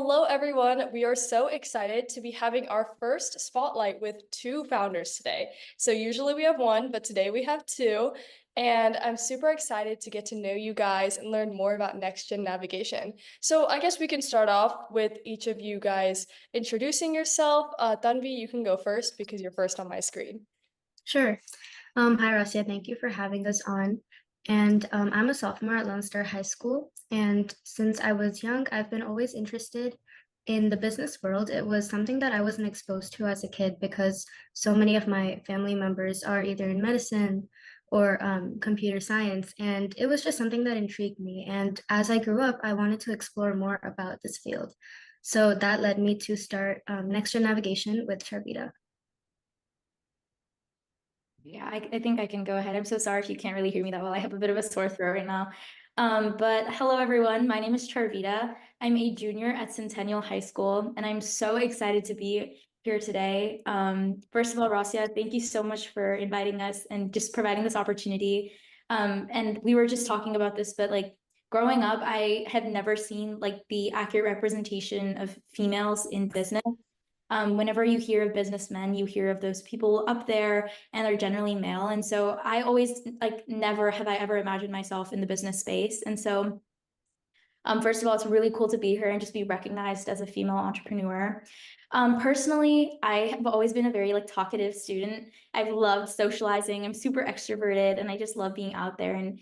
Hello, everyone. We are so excited to be having our first spotlight with two founders today. So, usually we have one, but today we have two. And I'm super excited to get to know you guys and learn more about next gen navigation. So, I guess we can start off with each of you guys introducing yourself. Tanvi, you can go first because you're first on my screen. Sure. Hi, Rosia. Thank you for having us on. And I'm a sophomore at Lone Star High School. And since I was young, I've been always interested in the business world. It was something that I wasn't exposed to as a kid because so many of my family members are either in medicine or computer science. And it was just something that intrigued me. And as I grew up, I wanted to explore more about this field. So that led me to start Next Gen Navigation with Charvita. I think I can go ahead. I'm so sorry if you can't really hear me that well. I have a bit of a sore throat right now. But hello, everyone. My name is Charvita. I'm a junior at Centennial High School, and I'm so excited to be here today. First of all, Rasia, thank you so much for inviting us and just providing this opportunity. And we were just talking about this, but like growing up, I had never seen like the accurate representation of females in business. Whenever you hear of businessmen, you hear of those people up there and they're generally male. And so I always like never have I ever imagined myself in the business space. And so first of all, it's really cool to be here and just be recognized as a female entrepreneur. Personally, I have always been a very like talkative student. I've loved socializing. I'm super extroverted and I just love being out there. And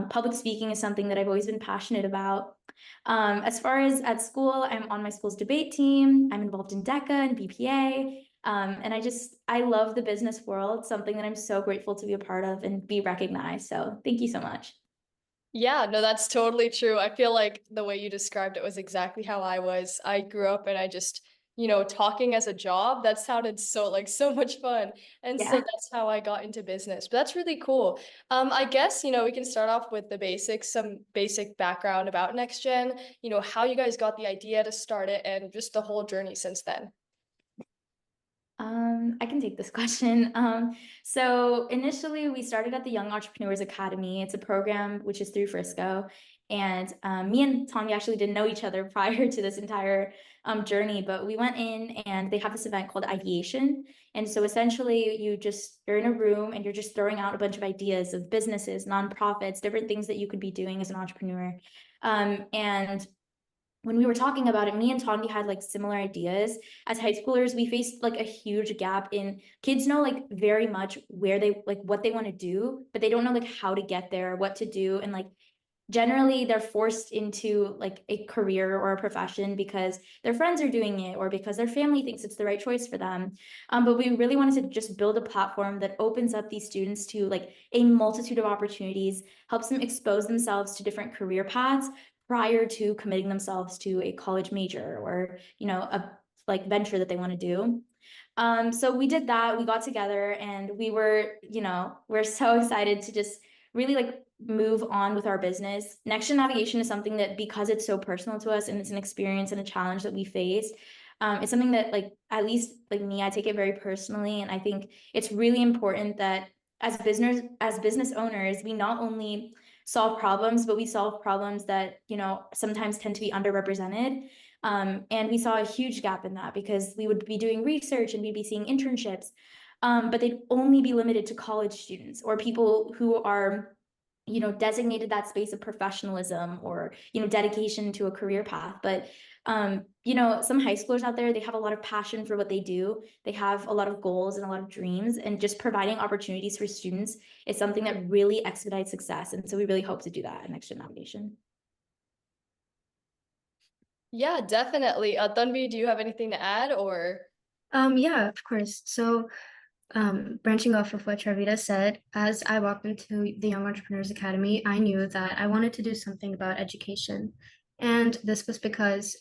public speaking is something that I've always been passionate about. As far as at school, I'm on my school's debate team. I'm involved in DECA and BPA. And I love the business world, something that I'm so grateful to be a part of and be recognized. So thank you so much. Yeah, no, that's totally true. I feel like the way you described it was exactly how I was. I grew up and I just, talking as a job, that sounded so much fun. And so Yeah. that's how I got into business. But that's really cool. I guess, we can start off with the basics, some basic background about NextGen, how you guys got the idea to start it and just the whole journey since then. I can take this question. So initially we started at the Young Entrepreneurs Academy. It's a program which is through Frisco. And me and Tommy actually didn't know each other prior to this entire journey, but we went in and they have this event called ideation. And so essentially you're in a room and you're just throwing out a bunch of ideas of businesses, nonprofits, different things that you could be doing as an entrepreneur. And when we were talking about it, me and Tanvi had like similar ideas. As high schoolers, we faced like a huge gap in kids know like very much where they like what they want to do, but they don't know like how to get there, what to do. And like generally they're forced into like a career or a profession because their friends are doing it or because their family thinks it's the right choice for them. But we really wanted to just build a platform that opens up these students to like a multitude of opportunities, helps them expose themselves to different career paths prior to committing themselves to a college major or a like venture that they want to do. So we did that. We got together and we're so excited to just really like move on with our business. Next gen navigation is something that because it's so personal to us and it's an experience and a challenge that we faced, it's something that like at least like me, I take it very personally. And I think it's really important that as business owners, we not only solve problems, but we solve problems that, sometimes tend to be underrepresented. And we saw a huge gap in that because we would be doing research and we'd be seeing internships, but they'd only be limited to college students or people who are designated that space of professionalism or dedication to a career path. But some high schoolers out there, they have a lot of passion for what they do. They have a lot of goals and a lot of dreams, and just providing opportunities for students is something that really expedites success. And so we really hope to do that at Next Gen Navigation. Yeah, definitely. Tanvi, do you have anything to add or? Yeah, of course. So branching off of what Charvita said, as I walked into the Young Entrepreneurs Academy, I knew that I wanted to do something about education. And this was because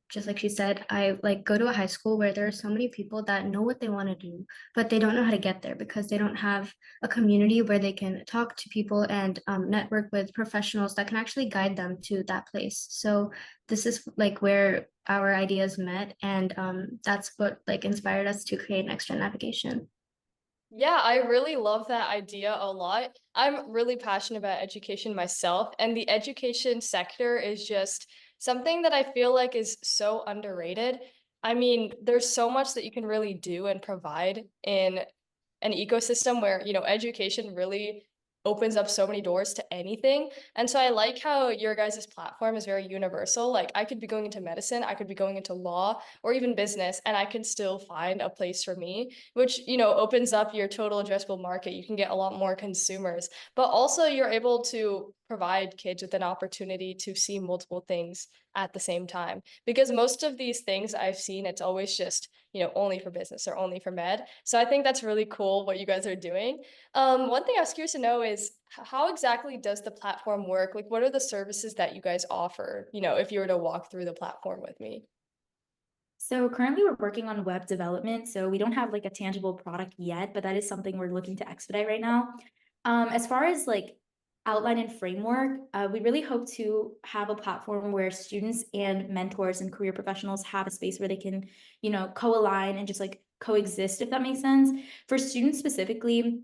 just like she said, I like go to a high school where there are so many people that know what they want to do, but they don't know how to get there because they don't have a community where they can talk to people and network with professionals that can actually guide them to that place. So this is like where our ideas met, and that's what like inspired us to create Next Gen Navigation. Yeah, I really love that idea a lot. I'm really passionate about education myself, and the education sector is just something that I feel like is so underrated. I mean, there's so much that you can really do and provide in an ecosystem where, education really opens up so many doors to anything. And so I like how your guys' platform is very universal. Like I could be going into medicine, I could be going into law or even business, and I can still find a place for me, which, opens up your total addressable market. You can get a lot more consumers, but also you're able to provide kids with an opportunity to see multiple things at the same time. Because most of these things I've seen, it's always just, only for business or only for med. So I think that's really cool what you guys are doing. One thing I was curious to know is how exactly does the platform work? Like, what are the services that you guys offer, if you were to walk through the platform with me? So currently we're working on web development. So we don't have like a tangible product yet, but that is something we're looking to expedite right now. As far as like outline and framework, we really hope to have a platform where students and mentors and career professionals have a space where they can, co-align and just like coexist, if that makes sense. For students specifically,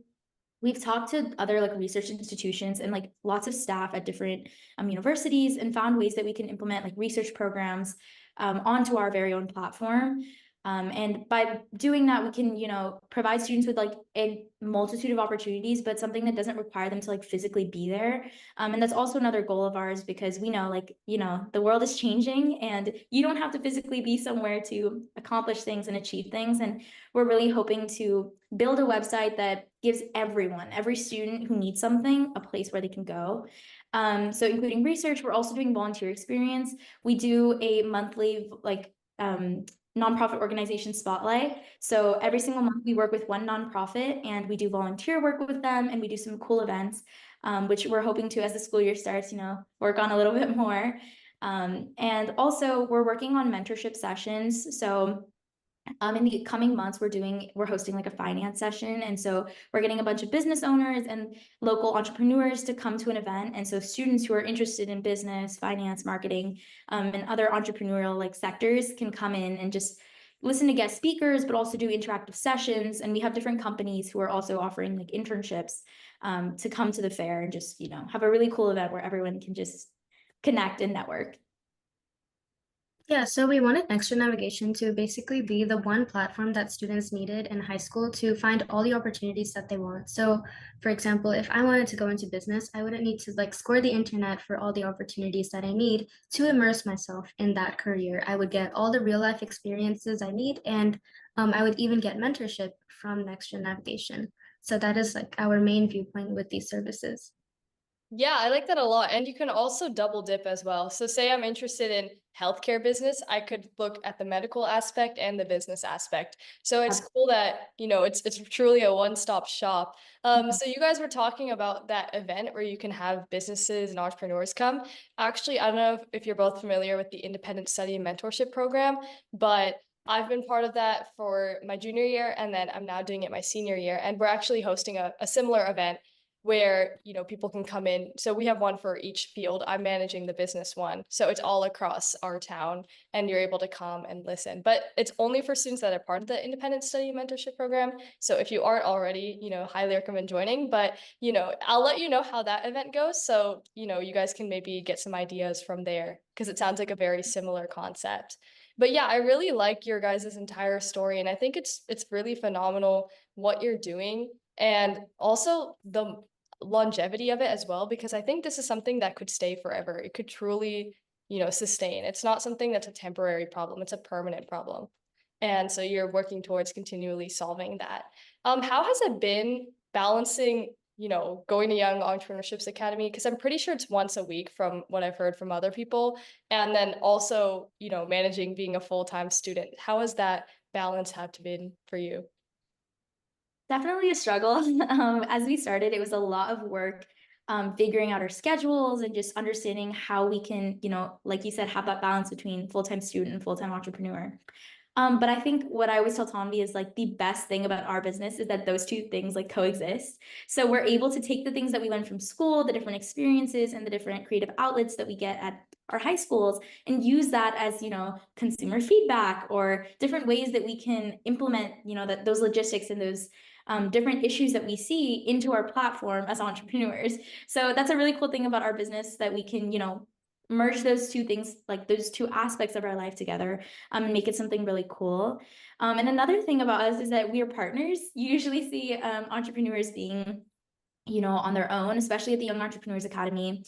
we've talked to other like research institutions and like lots of staff at different universities and found ways that we can implement like research programs onto our very own platform. And by doing that, we can, provide students with like a multitude of opportunities, but something that doesn't require them to like physically be there. And that's also another goal of ours because we know like, the world is changing and you don't have to physically be somewhere to accomplish things and achieve things. And we're really hoping to build a website that gives everyone, every student who needs something, a place where they can go. So including research, we're also doing volunteer experience. We do a monthly like nonprofit organization spotlight. So every single month we work with one nonprofit and we do volunteer work with them and we do some cool events, which we're hoping to, as the school year starts, work on a little bit more. And also we're working on mentorship sessions. So in the coming months, we're hosting like a finance session. And so we're getting a bunch of business owners and local entrepreneurs to come to an event. And so students who are interested in business, finance, marketing, and other entrepreneurial like sectors can come in and just listen to guest speakers, but also do interactive sessions. And we have different companies who are also offering like internships to come to the fair and just, have a really cool event where everyone can just connect and network. Yeah, so we wanted Extra Navigation to basically be the one platform that students needed in high school to find all the opportunities that they want. So, for example, if I wanted to go into business, I wouldn't need to like score the internet for all the opportunities that I need to immerse myself in that career. I would get all the real life experiences I need, and I would even get mentorship from Extra Navigation. So that is like our main viewpoint with these services. Yeah, I like that a lot. And you can also double dip as well. So say I'm interested in healthcare business, I could look at the medical aspect and the business aspect. So it's cool that, it's truly a one-stop shop. So you guys were talking about that event where you can have businesses and entrepreneurs come. Actually, I don't know if you're both familiar with the Independent Study and Mentorship Program, but I've been part of that for my junior year, and then I'm now doing it my senior year. And we're actually hosting a similar event where people can come in. So we have one for each field. I'm managing the business one, so it's all across our town, and you're able to come and listen, but it's only for students that are part of the Independent Study Mentorship Program. So if you aren't already, highly recommend joining. But I'll let you know how that event goes, so you guys can maybe get some ideas from there, because it sounds like a very similar concept. But yeah, I really like your guys' entire story, and I think it's really phenomenal what you're doing, and also the longevity of it as well, because I think this is something that could stay forever. It could truly, sustain. It's not something that's a temporary problem, it's a permanent problem. And so you're working towards continually solving that. How has it been balancing, going to Young Entrepreneurships Academy? Because I'm pretty sure it's once a week from what I've heard from other people. And then also, managing being a full-time student. How has that balance have to been for you? Definitely a struggle. As we started, it was a lot of work figuring out our schedules and just understanding how we can, like you said, have that balance between full-time student and full-time entrepreneur. But I think what I always tell Tanvi is like the best thing about our business is that those two things like coexist. So we're able to take the things that we learn from school, the different experiences and the different creative outlets that we get at our high schools, and use that as, consumer feedback or different ways that we can implement, that those logistics and those different issues that we see into our platform as entrepreneurs. So that's a really cool thing about our business, that we can, merge those two things, like those two aspects of our life together, and make it something really cool. And another thing about us is that we are partners. You usually see entrepreneurs being, on their own, especially at the Young Entrepreneurs Academy.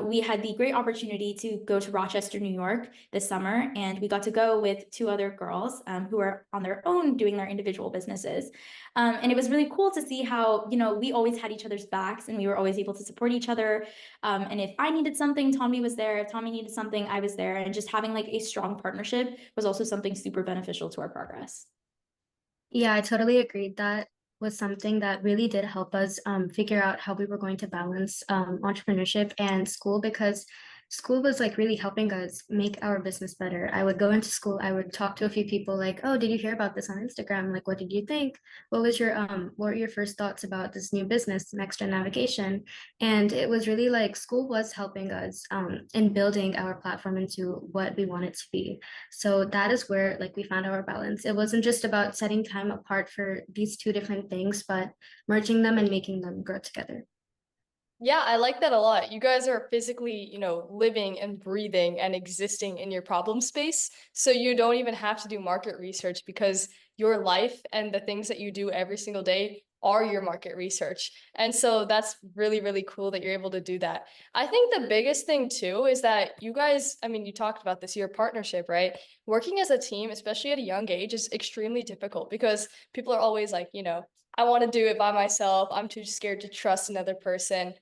We had the great opportunity to go to Rochester, New York this summer, and we got to go with two other girls who are on their own doing their individual businesses. And it was really cool to see how, we always had each other's backs and we were always able to support each other. And if I needed something, Tommy was there. If Tommy needed something, I was there. And just having like a strong partnership was also something super beneficial to our progress. Yeah, I totally agreed. That was something that really did help us figure out how we were going to balance entrepreneurship and school, because school was like really helping us make our business better. I would go into school, I would talk to a few people like, oh, did you hear about this on Instagram? Like, what did you think? What were your first thoughts about this new business, Next Gen Navigation? And it was really like school was helping us in building our platform into what we want it to be. So that is where like we found our balance. It wasn't just about setting time apart for these two different things, but merging them and making them grow together. Yeah, I like that a lot. You guys are physically, living and breathing and existing in your problem space. So you don't even have to do market research because your life and the things that you do every single day are your market research. And so that's really, really cool that you're able to do that. I think the biggest thing too is that you guys, I mean, you talked about this, your partnership, right? Working as a team, especially at a young age, is extremely difficult because people are always like, I want to do it by myself. I'm too scared to trust another person.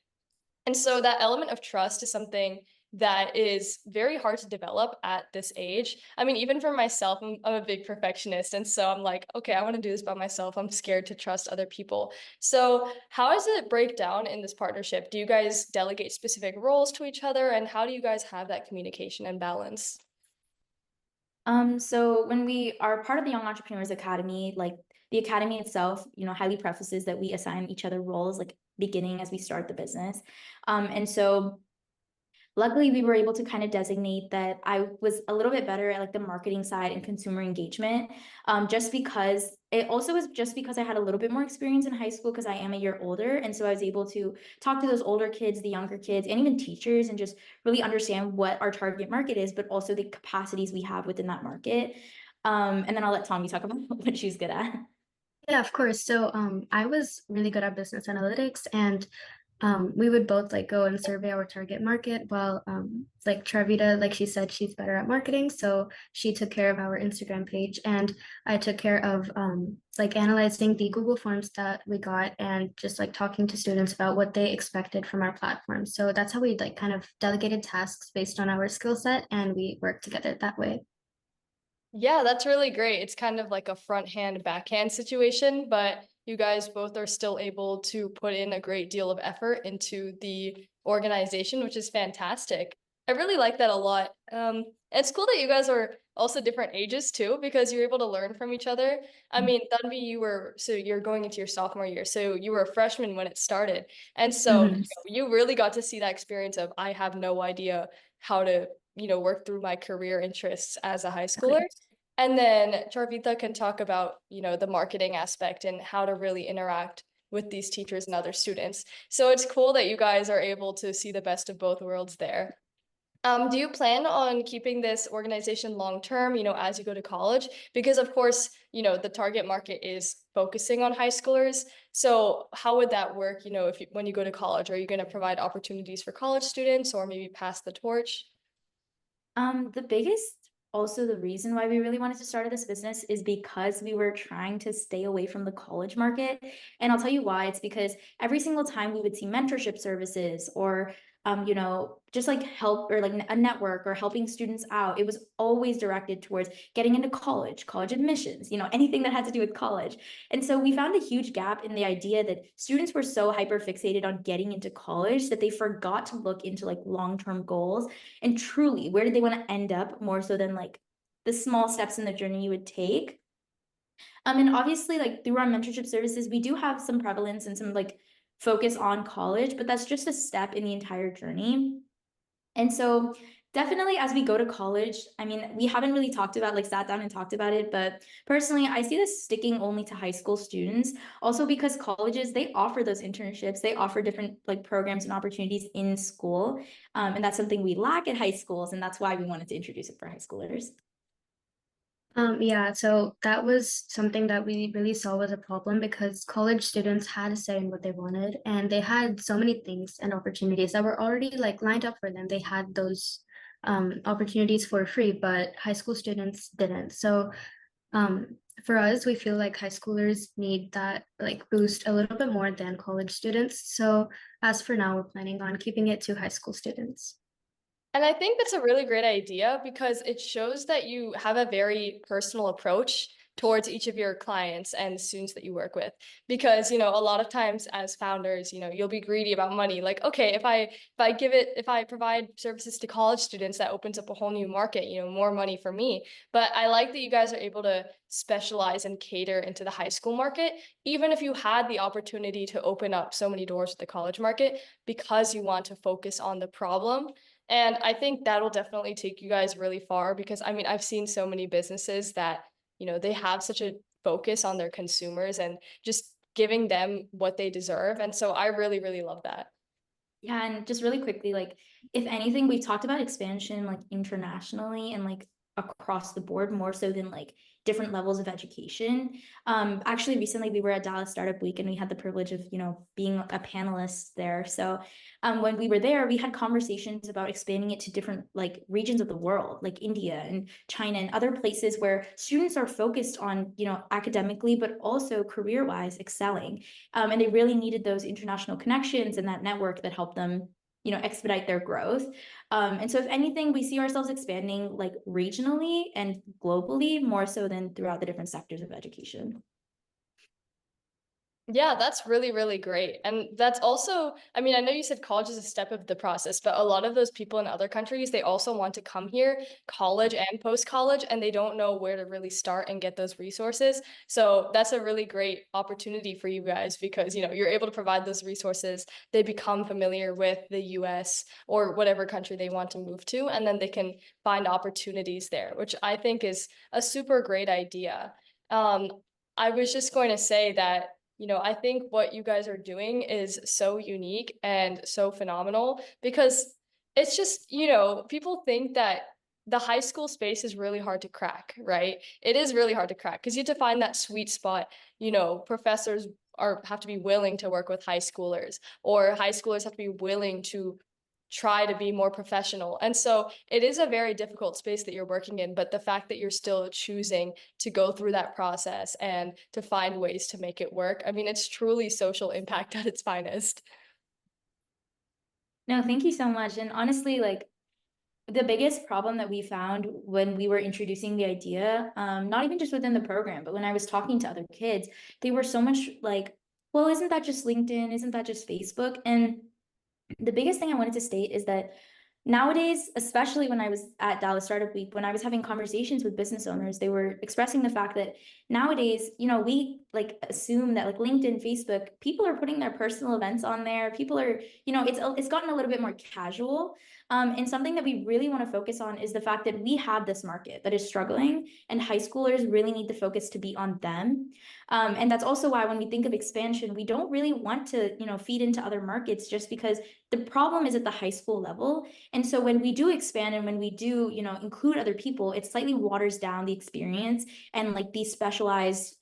And so that element of trust is something that is very hard to develop at this age. I mean, even for myself, I'm a big perfectionist. And so I'm like, okay, I want to do this by myself. I'm scared to trust other people. So, how does it break down in this partnership? Do you guys delegate specific roles to each other? And how do you guys have that communication and balance? So when we are part of the Young Entrepreneurs Academy, like the academy itself, highly prefaces that we assign each other roles, like beginning as we start the business. And so luckily we were able to kind of designate that I was a little bit better at like the marketing side and consumer engagement, just because it also was just because I had a little bit more experience in high school because I am a year older. And so I was able to talk to those older kids, the younger kids, and even teachers, and just really understand what our target market is, but also the capacities we have within that market. And then I'll let Tommy talk about what she's good at. Yeah, of course. So I was really good at business analytics, and we would both like go and survey our target market while like Charvita, like she said, she's better at marketing. So she took care of our Instagram page, and I took care of like analyzing the Google Forms that we got and just like talking to students about what they expected from our platform. So that's how we like kind of delegated tasks based on our skill set, and we worked together that way. Yeah, that's really great. It's kind of like a front hand, backhand situation, but you guys both are still able to put in a great deal of effort into the organization, which is fantastic. I really like that a lot. It's cool that you guys are also different ages too, because you're able to learn from each other. I mean, Tanvi, so you're going into your sophomore year, so you were a freshman when it started. And so Mhm. you really got to see that experience of I have no idea how to, work through my career interests as a high schooler. Exactly. And then Charvita can talk about, the marketing aspect and how to really interact with these teachers and other students. So it's cool that you guys are able to see the best of both worlds there. Do you plan on keeping this organization long term, as you go to college? Because of course, the target market is focusing on high schoolers. So how would that work, if when you go to college? Are you going to provide opportunities for college students or maybe pass the torch? The biggest, also the reason why we really wanted to start this business is because we were trying to stay away from the college market. And I'll tell you why. It's because every single time we would see mentorship services or just like help or like a network or helping students out, it was always directed towards getting into college admissions, anything that had to do with college. And so we found a huge gap in the idea that students were so hyper fixated on getting into college that they forgot to look into like long-term goals and truly where did they want to end up more so than like the small steps in the journey you would take. And obviously like through our mentorship services we do have some prevalence and some like focus on college, but that's just a step in the entire journey. And so Definitely as we go to college, I mean, we haven't really talked about like sat down and talked about it, but personally, I see this sticking only to high school students. Also because colleges, they offer those internships, they offer different like programs and opportunities in school. And that's something we lack at high schools, and that's why we wanted to introduce it for high schoolers. Yeah, so that was something that we really saw was a problem because college students had a say in what they wanted, and they had so many things and opportunities that were already like lined up for them. They had those opportunities for free, but high school students didn't. So for us, we feel like high schoolers need that like boost a little bit more than college students. So as for now, we're planning on keeping it to high school students. And I think that's a really great idea because it shows that you have a very personal approach towards each of your clients and students that you work with. Because, a lot of times as founders, you'll be greedy about money. Like, okay, if I provide services to college students, that opens up a whole new market, more money for me. But I like that you guys are able to specialize and cater into the high school market, even if you had the opportunity to open up so many doors to the college market because you want to focus on the problem. And I think that'll definitely take you guys really far because I mean, I've seen so many businesses that, they have such a focus on their consumers and just giving them what they deserve. And so I really, really love that. Yeah, and just really quickly, like if anything, we've talked about expansion like internationally and like across the board more so than like different levels of education. Actually recently we were at Dallas Startup Week and we had the privilege of, being a panelist there. So when we were there, we had conversations about expanding it to different like regions of the world, like India and China and other places where students are focused on, academically, but also career-wise excelling. And they really needed those international connections and that network that helped them, expedite their growth. And so if anything, we see ourselves expanding like regionally and globally more so than throughout the different sectors of education. Yeah, that's really, really great. And that's also, I mean, I know you said college is a step of the process, but a lot of those people in other countries, they also want to come here, college and post-college, and they don't know where to really start and get those resources. So that's a really great opportunity for you guys because, you're able to provide those resources. They become familiar with the US or whatever country they want to move to, and then they can find opportunities there, which I think is a super great idea. I was just going to say that I think what you guys are doing is so unique and so phenomenal because it's just, people think that the high school space is really hard to crack, right? It is really hard to crack because you have to find that sweet spot. Professors have to be willing to work with high schoolers, or high schoolers have to be willing to try to be more professional. And so it is a very difficult space that you're working in, but the fact that you're still choosing to go through that process and to find ways to make it work, I mean, it's truly social impact at its finest. No, thank you so much. And honestly, like the biggest problem that we found when we were introducing the idea, not even just within the program, but when I was talking to other kids, they were so much like, well, isn't that just LinkedIn? Isn't that just Facebook? And the biggest thing I wanted to state is that nowadays, especially when I was at Dallas Startup Week, when I was having conversations with business owners, they were expressing the fact that nowadays, we like assume that like LinkedIn, Facebook, people are putting their personal events on there. People are, it's gotten a little bit more casual. And something that we really want to focus on is the fact that we have this market that is struggling, and high schoolers really need the focus to be on them. And that's also why when we think of expansion, we don't really want to, feed into other markets just because the problem is at the high school level. And so when we do expand and when we do, include other people, it slightly waters down the experience and like these specialized,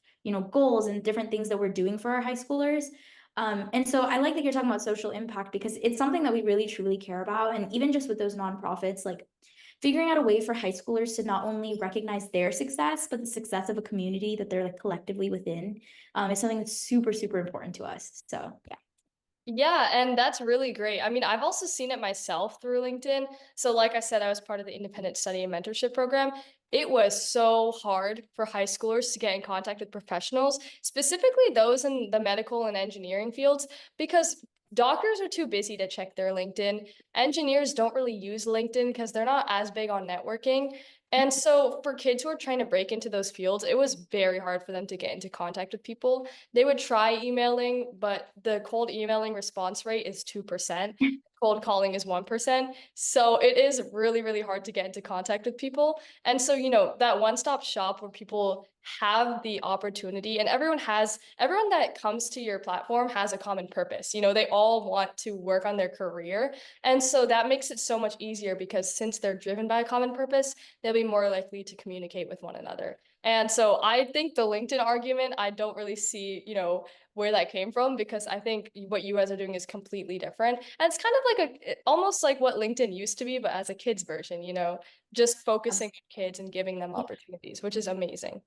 goals and different things that we're doing for our high schoolers. And so I like that you're talking about social impact because it's something that we really truly care about. And even just with those nonprofits, like figuring out a way for high schoolers to not only recognize their success, but the success of a community that they're like collectively within, is something that's super, super important to us. So yeah. Yeah, and that's really great. I mean, I've also seen it myself through LinkedIn. So, like I said, I was part of the Independent Study and Mentorship Program. It was so hard for high schoolers to get in contact with professionals, specifically those in the medical and engineering fields, because doctors are too busy to check their LinkedIn. Engineers don't really use LinkedIn because they're not as big on networking. And so, for kids who are trying to break into those fields, it was very hard for them to get into contact with people. They would try emailing, but the cold emailing response rate is 2%. cold calling is 1%. So it is really, really hard to get into contact with people. And so, that one-stop shop where people have the opportunity and everyone that comes to your platform has a common purpose. They all want to work on their career. And so that makes it so much easier because since they're driven by a common purpose, they'll be more likely to communicate with one another. And so I think the LinkedIn argument, I don't really see, where that came from because I think what you guys are doing is completely different. And it's kind of like almost like what LinkedIn used to be, but as a kids version, just focusing on kids and giving them opportunities, which is amazing.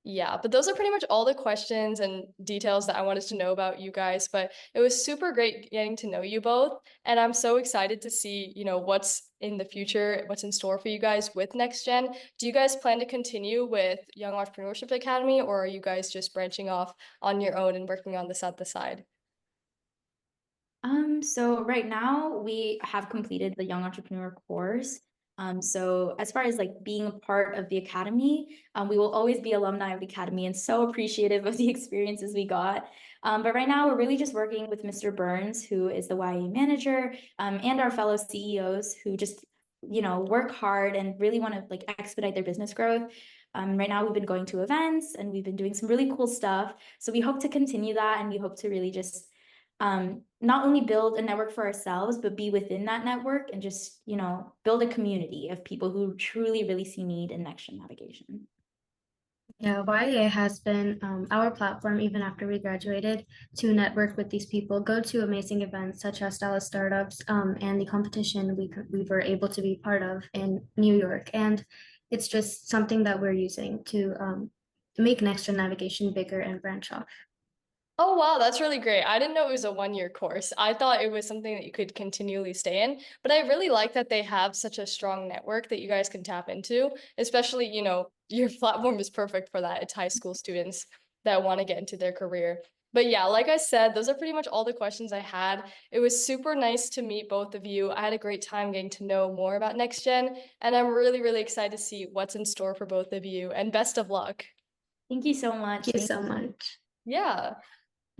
Yeah, but those are pretty much all the questions and details that I wanted to know about you guys. But it was super great getting to know you both. And I'm so excited to see, what's in the future, what's in store for you guys with Next Gen. Do you guys plan to continue with Young Entrepreneurship Academy, or are you guys just branching off on your own and working on this at the side? So right now we have completed the Young Entrepreneur course. So as far as like being a part of the academy, we will always be alumni of the academy and so appreciative of the experiences we got. But right now we're really just working with Mr. Burns, who is the YA manager, and our fellow CEOs who just, work hard and really want to like expedite their business growth. Right now we've been going to events and we've been doing some really cool stuff. So we hope to continue that and we hope to really just not only build a network for ourselves, but be within that network and just, build a community of people who truly really see need in next-gen navigation. Yeah, YA has been our platform even after we graduated to network with these people, go to amazing events such as Dallas Startups and the competition we were able to be part of in New York. And it's just something that we're using to make next gen navigation bigger and branch off. Oh, wow, that's really great. I didn't know it was a 1-year course. I thought it was something that you could continually stay in, but I really like that they have such a strong network that you guys can tap into, especially, your platform is perfect for that. It's high school students that want to get into their career. But yeah, like I said, those are pretty much all the questions I had. It was super nice to meet both of you. I had a great time getting to know more about Next Gen, and I'm really, really excited to see what's in store for both of you, and best of luck. Thank you so much. Thank you so much. Yeah.